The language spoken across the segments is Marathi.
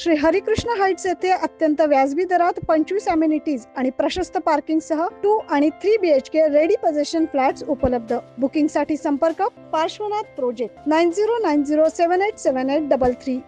श्री हरिकृष्ण हाइट्स येथे अत्यंत व्याजबी दरात 25 अमेनिटीज आणि प्रशस्त पार्किंग सह 2 आणि 3 BHK रेडी पोझिशन फ्लॅट्स उपलब्ध। बुकिंग साठी संपर्क पार्श्वनाथ प्रोजेक्ट 9090787833।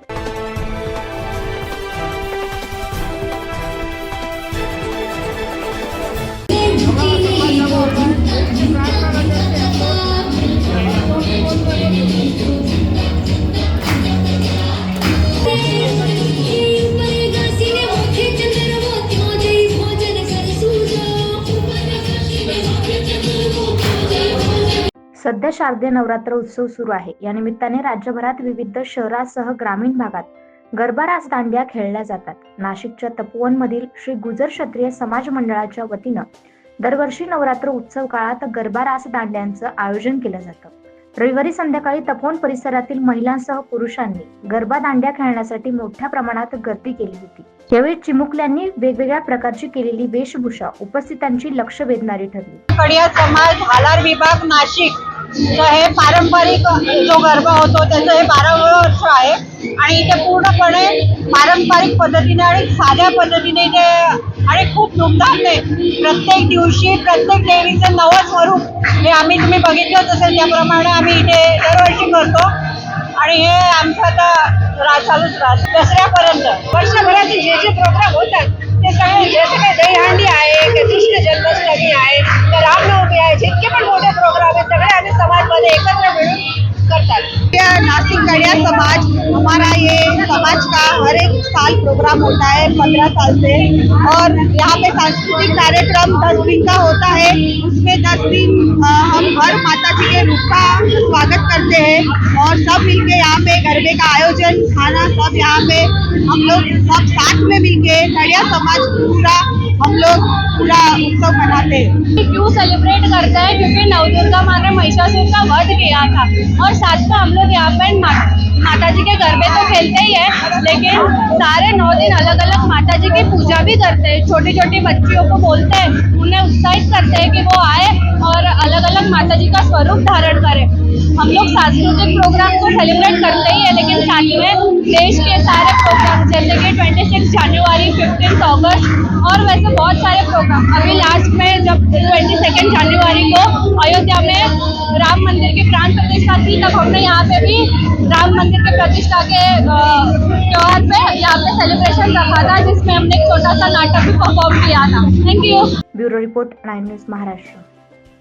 सध्या शारदीय नवरात्र उत्सव सुरू आहे। या निमित्ताने राज्यभरात विविध शहरासह ग्रामीण भागात गरबा रास दांडिया खेळल्या जातात। नाशिकच्या तपोवन मधील श्री गुजर क्षत्रिय समाज मंडळाच्या वतीनं दरवर्षी नवरात्र उत्सव काळात गरबा रास दांड्यांचं आयोजन केलं जातं। रविवारी संध्याकाळी तपोवन परिसरातील महिलांसह पुरुषांनी गरबा दांड्या खेळण्यासाठी मोठ्या प्रमाणात गर्दी केली होती। यावेळी चिमुकल्यांनी वेगवेगळ्या प्रकारची केलेली वेशभूषा उपस्थितांची लक्ष वेधणारी ठरली। कडिया समाज भालार विभाग नाशिक हे पारंपरिक जो गरबा होतो त्याचं हे 12वे वर्ष आहे आणि इथे पूर्णपणे पारंपरिक पद्धतीने आणि साध्या पद्धतीने इथे आणि खूप धूमधामने प्रत्येक दिवशी प्रत्येक देवीचं नवं स्वरूप हे तुम्ही बघितलंच असेल त्याप्रमाणे आम्ही इथे दरवर्षी करतो आणि हे आमचं आता चालूच राहतं दसऱ्यापर्यंत। वर्षभरातील जे प्रोग्राम होतात ते सगळे जसे काही दहीहंडी आहे, कृष्ण जन्माष्टमी आहे, रामनवमी आहे, जितके पण मोठे प्रोग्राम है सगळे आम्ही समाजमध्ये एकत्र मिळून करतात। नासिक कड़िया समाज हमारा ये समाज का हर एक साल प्रोग्राम होता है 15 साल से और यहाँ पे सांस्कृतिक कार्यक्रम 10 दिन का होता है। उसमें 10 दिन हम हर माता जी के रूप का स्वागत करते हैं और सब मिलके यहाँ पे गरबे का आयोजन खाना सब यहाँ पे हम लोग सब साथ में मिलके कड़िया समाज पूरा हम लोग पूरा उत्सव मनाते हैं। क्यों सेलिब्रेट करते हैं? क्योंकि नवदुर्गा माँ ने महिषासुर का वध किया था और साथ में हम लोग यहाँ पे माता जी के गरबे तो खेलते ही है, लेकिन सारे 9 दिन अलग अलग माता जी की पूजा भी करते हैं। छोटी छोटी बच्चियों को बोलते हैं, उन्हें उत्साहित करते हैं कि वो आए और अलग अलग माता जी का स्वरूप धारण करें। हम लोग सांस्कृतिक प्रोग्राम को सेलिब्रेट करते ही है, लेकिन साथ में देश के सारे प्रोग्राम जैसे कि 26 जनवरी, 15 अगस्त और वैसे बहुत सारे प्रोग्राम। अभी लास्ट में जब 22 जनवरी को अयोध्या में राम मंदिर की प्राण प्रतिष्ठा थी, तब हमने यहाँ पे भी राम मंदिर के प्रतिष्ठा के त्योहार पे यहाँ पे सेलिब्रेशन रखा था, जिसमें हमने एक छोटा सा नाटक भी परफॉर्म किया था। Thank you. Bureau report 9 news Maharashtra.